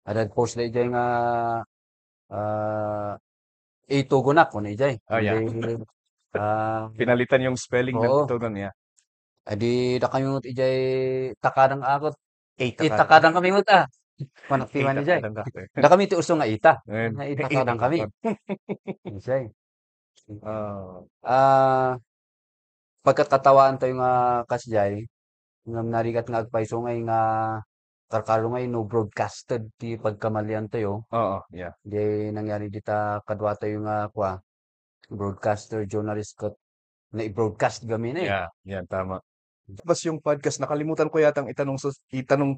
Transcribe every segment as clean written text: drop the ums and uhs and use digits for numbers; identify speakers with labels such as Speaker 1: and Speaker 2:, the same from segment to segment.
Speaker 1: Ada post na ijay nga ah, itugunak ko na ijay.
Speaker 2: Oh, yeah.
Speaker 1: Hindi ah
Speaker 2: Pinalitan yung spelling ng
Speaker 1: oo.
Speaker 2: itugon, yeah.
Speaker 1: Adi da kami ngut ijay takadang akot.
Speaker 2: Ita ka.
Speaker 1: Itakadang kami ngut Panak piman
Speaker 2: Ita ka
Speaker 1: ijay.
Speaker 2: lang ka.
Speaker 1: Da kami ti uso nga ita.
Speaker 2: Ngayon,
Speaker 1: Nga
Speaker 2: ita
Speaker 1: itakadang
Speaker 2: ka
Speaker 1: kami.
Speaker 2: pa.
Speaker 1: Ijay.
Speaker 2: Ah,
Speaker 1: Ah, pagkatawaan tayo nga kasjay, nga narigat nga agpaiso ngay nga karkaro ngay no broadcasted ti pagkamalian tayo.
Speaker 2: oo, yeah.
Speaker 1: Di nangyari dita kadwa tayo nga broadcaster, journalist kat na i-broadcast kami na eh.
Speaker 2: Yeah, yan, tama. Tapos yung podcast, nakalimutan ko yatang itanong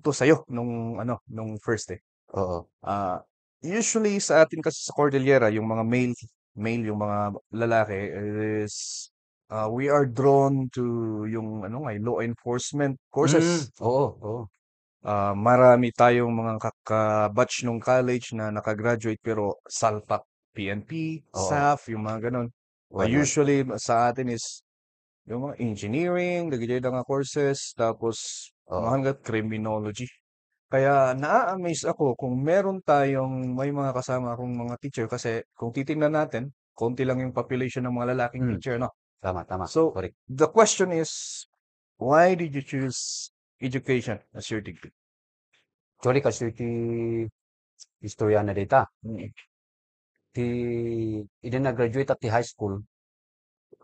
Speaker 2: to sa'yo nung first eh.
Speaker 1: Oo.
Speaker 2: Usually sa atin kasi sa Cordillera, yung mga male yung mga lalaki is we are drawn to yung law enforcement courses.
Speaker 1: Oo, oo.
Speaker 2: Marami tayong mga kaka-batch nung college na nakagraduate pero salpak PNP,
Speaker 1: Oo.
Speaker 2: SAF, yung mga ganun.
Speaker 1: Wan, wan.
Speaker 2: Usually sa atin is yung mga engineering, dagiti nga courses, tapos mga
Speaker 1: Oo.
Speaker 2: hanggat criminology. Kaya naa-amaze ako kung meron may mga kasama akong mga teacher kasi kung titingnan natin, konti lang yung population ng mga lalaking
Speaker 1: Hmm.
Speaker 2: teacher, no?
Speaker 1: Tama, tama.
Speaker 2: So,
Speaker 1: Correct.
Speaker 2: the question is, why did you choose education as your degree?
Speaker 1: Actually, kasi ti istorya na data.
Speaker 2: Mm.
Speaker 1: Ti, ida na-graduate at ti high school,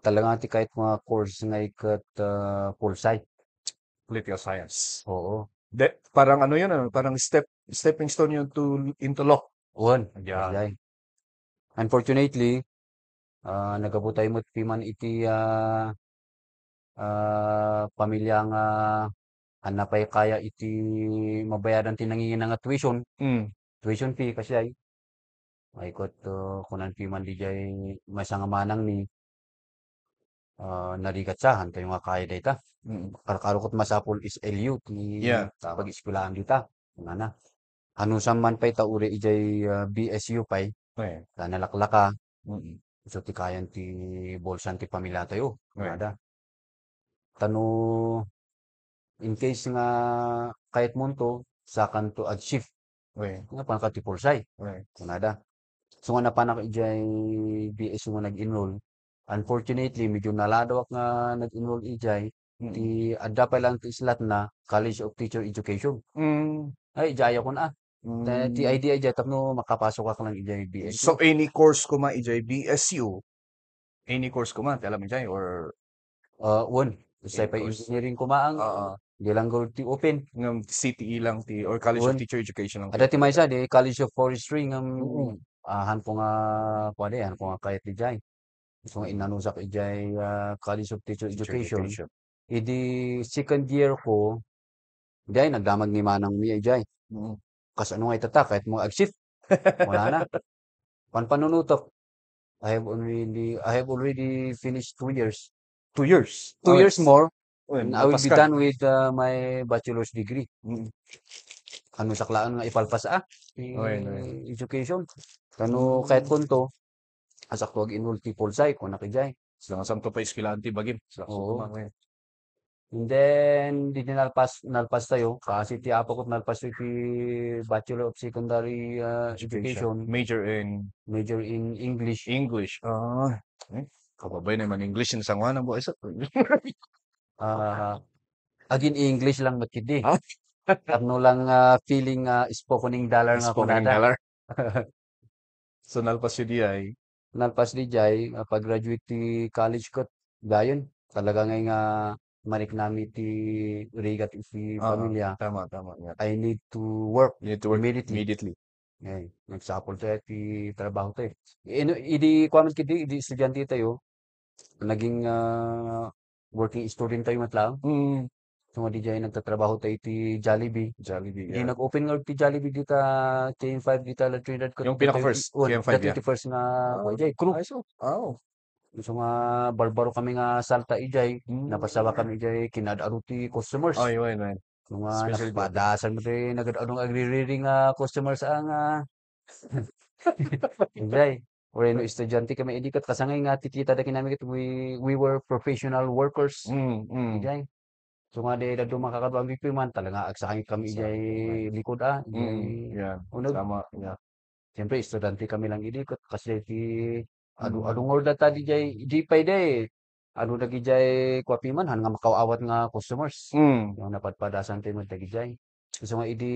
Speaker 1: talaga ti kahit mga course nga ikat full site.
Speaker 2: Political science.
Speaker 1: Oo.
Speaker 2: Parang ano yun, parang stepping stone yun into law.
Speaker 1: Wan.
Speaker 2: Yeah.
Speaker 1: Kasjay. Unfortunately, nagabutay mo ti man iti pamilya nga hanapay kaya iti mabayaran ti nangingina nga tuition.
Speaker 2: Mm.
Speaker 1: Tuition fee kasi ay maikot kunan pi man di jay masanga manang ni narigat sa tayo nga kaya data.
Speaker 2: Mm.
Speaker 1: Karkarukot masapol is LU ti
Speaker 2: Yeah, tama.
Speaker 1: pag-eskwelahan dita. Nga na. Hanusan man pa'y tauri ijay BSU pa'y
Speaker 2: Okay.
Speaker 1: nalaklaka.
Speaker 2: Mm.
Speaker 1: So ti kayan ti bolsan ti pamilya tayo.
Speaker 2: Okay.
Speaker 1: Nada. Tano in case nga kahit munto sa kanto achieve
Speaker 2: Okay.
Speaker 1: nga pangkat ti pulsay.
Speaker 2: Okay.
Speaker 1: Nada. So nga napanak ijay BSU nga nag-enroll. Unfortunately, medyo naladawak nga nag-enroll ijay.
Speaker 2: Mm.
Speaker 1: Ti adda pa lang ti islat na College of Teacher Education.
Speaker 2: Mm.
Speaker 1: Ay, ijaya ko na. Ti
Speaker 2: Mm.
Speaker 1: idea ijay tapno makapasok ka lang ijay BSU.
Speaker 2: So, any course ko ijay BSU, any course ko alam mo ijay, or
Speaker 1: One, sa
Speaker 2: any
Speaker 1: pa
Speaker 2: course?
Speaker 1: engineering kumaang, di lang go ti open.
Speaker 2: Ng CTE lang or College of
Speaker 1: One,
Speaker 2: Teacher Education lang
Speaker 1: ada ti maysa di College of Forestry ngam
Speaker 2: Mm.
Speaker 1: han ko nga kuwade, han ko nga kayat ijay. So nga inanusak ijay College of Teacher
Speaker 2: Teacher
Speaker 1: Education.
Speaker 2: Education.
Speaker 1: Idi second year ko, ijay nagdamag ni manang mi ijay.
Speaker 2: Mm.
Speaker 1: Kas ano nga itata kahit mo ag-shift, wala na. Panunutok. I have already finished 2 years.
Speaker 2: 2 years.
Speaker 1: 2 years more,
Speaker 2: Uy,
Speaker 1: and I will
Speaker 2: lapas
Speaker 1: be
Speaker 2: ka.
Speaker 1: done with my bachelor's degree.
Speaker 2: Mm.
Speaker 1: Ano saklaan nga ipalpas
Speaker 2: Okay.
Speaker 1: education. Kano kahit kunto, asak tuwag enroll ti Pulsay kung nakijay.
Speaker 2: Sila nga samto pa iskilaan ti bagim. Sila
Speaker 1: Oo.
Speaker 2: ngayon.
Speaker 1: And then, di nalpas tayo. Kasi ti apo ko nalpas ti Bachelor of Secondary Education.
Speaker 2: Major in
Speaker 1: Major in English.
Speaker 2: English. Kababay naman English yung sangwa ng buhay sa.
Speaker 1: Again, English lang matindi.
Speaker 2: Ah?
Speaker 1: Tarno lang feeling spokening dollar nga
Speaker 2: Spoken
Speaker 1: kunada.
Speaker 2: dollar. So, nalpas yun di ay.
Speaker 1: Nalpas di jay, pag-graduate ti college ko, dayon. Talaga ngay nga manik nami ti rigat iti pamilya.
Speaker 2: Tama. Yeah.
Speaker 1: I need to work
Speaker 2: You need to work
Speaker 1: immediately.
Speaker 2: immediately.
Speaker 1: Ngay, nagsapol tayo ti trabaho tayo. Idi kwamat kiti, idi estudyante tayo. Naging working student tayo matlang.
Speaker 2: Mm.
Speaker 1: So nga di jay nagtatrabaho tayo ti Jollibee.
Speaker 2: Jollibee,
Speaker 1: Di
Speaker 2: yeah.
Speaker 1: nag-open nga ti Jollibee dita chain 5 dita la Trinidad ko.
Speaker 2: Yung pinaka-first, KM5,
Speaker 1: The
Speaker 2: yeah.
Speaker 1: 21st nga ijay. Crew.
Speaker 2: Oh.
Speaker 1: So nga barbaro kami nga salta ijay.
Speaker 2: Mm.
Speaker 1: Napasawa kami ijay kinadaro ti customers.
Speaker 2: Oh, yun.
Speaker 1: So nga
Speaker 2: Especially
Speaker 1: napadasan mo ti nagadadong agri-reading customers nga ijay. Or no estudyante kami idikat kasangay nga titita da kinami we were professional workers.
Speaker 2: Mm.
Speaker 1: Ijay. So nga di dadto makakadwa ang man talaga agsahay kami
Speaker 2: Sa
Speaker 1: ijay
Speaker 2: okay.
Speaker 1: likod ijay
Speaker 2: Yan,
Speaker 1: uneg.
Speaker 2: tama, yeah.
Speaker 1: Siyempre estudyante kami lang idikot kasi ti adung
Speaker 2: Mm.
Speaker 1: order ta dijay di pay day. Ano na gijay kwapi man han nga makaawat nga customers.
Speaker 2: Mm.
Speaker 1: Yung napadpadasan tayo mo dagijay. So nga idi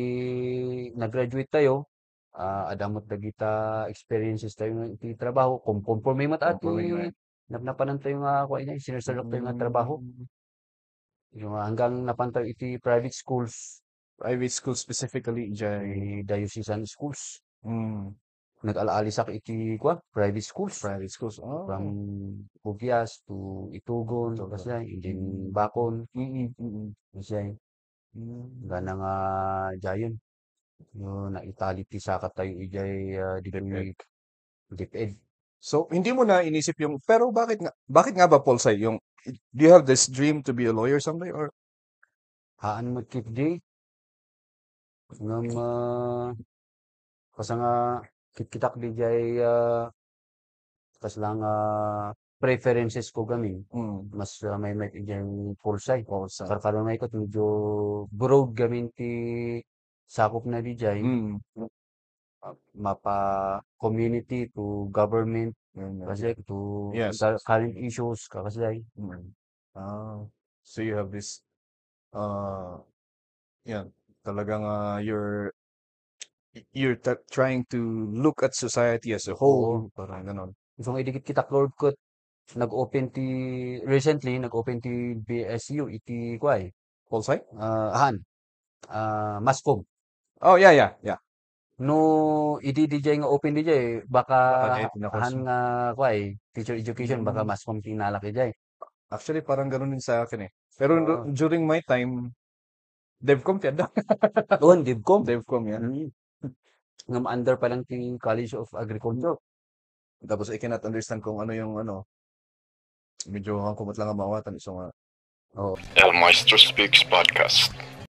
Speaker 1: nag-graduate tayo, adamot dagita experiences tayo nga iti trabaho. Conforme mat
Speaker 2: Conforming
Speaker 1: ati
Speaker 2: right.
Speaker 1: napanapan tayo nga kuha niya, sinusulok tayo nga trabaho.
Speaker 2: Mm.
Speaker 1: Yung hanggang napantaw iti private schools,
Speaker 2: Private school specifically ijay
Speaker 1: diocesan schools.
Speaker 2: mm,
Speaker 1: Nag-alaalisak iti kuha, private schools.
Speaker 2: private schools.
Speaker 1: From
Speaker 2: Oh,
Speaker 1: Bugyas to Itugon,
Speaker 2: ito ba?
Speaker 1: kasay, and then Bacon, kasay.
Speaker 2: Mm.
Speaker 1: Gana nga dayon. Yung naitali ti sakat tayo ijay
Speaker 2: DepEd.
Speaker 1: ditoy DepEd.
Speaker 2: So, hindi mo na inisip yung, pero bakit nga ba, Paul, yung, do you have this dream to be a lawyer someday, or?
Speaker 1: Haan mo kit di, ngam kasa nga kitkitak di jay kas lang preferences ko gamin.
Speaker 2: Mm.
Speaker 1: Mas may ijay pulsay.
Speaker 2: Paul, sa,
Speaker 1: Karkaroon na ikot medyo broad gamin ti sakop na di jay.
Speaker 2: mm.
Speaker 1: Mapa community to government kasi to
Speaker 2: Yes.
Speaker 1: current issues kakasay.
Speaker 2: Mm. So you have this, uh, yan, talagang you're trying to look at society as a
Speaker 1: Oo.
Speaker 2: whole, parang ganon.
Speaker 1: So nga idikit kita Lord ko nag-open ti recently nag-open ti BSU iti kway.
Speaker 2: Paul, say?
Speaker 1: Han. Mascom.
Speaker 2: Oh, yeah.
Speaker 1: No idi DJ nga open DJ baka
Speaker 2: Baka dahil
Speaker 1: han
Speaker 2: pinakos.
Speaker 1: nga kway teacher education baka Mascom tinalak DJ.
Speaker 2: Actually, parang ganun din sa akin eh. Pero
Speaker 1: Oo.
Speaker 2: during my time, DevCom tiyada.
Speaker 1: Doon DivCom.
Speaker 2: DevCom, yeah.
Speaker 1: Nga under pa lang ti College of Agriculture.
Speaker 2: Tapos I cannot understand kung ano yung medyo kumot lang ang mawatan. So nga.
Speaker 1: Oo.
Speaker 3: El Maestro Speaks Podcast.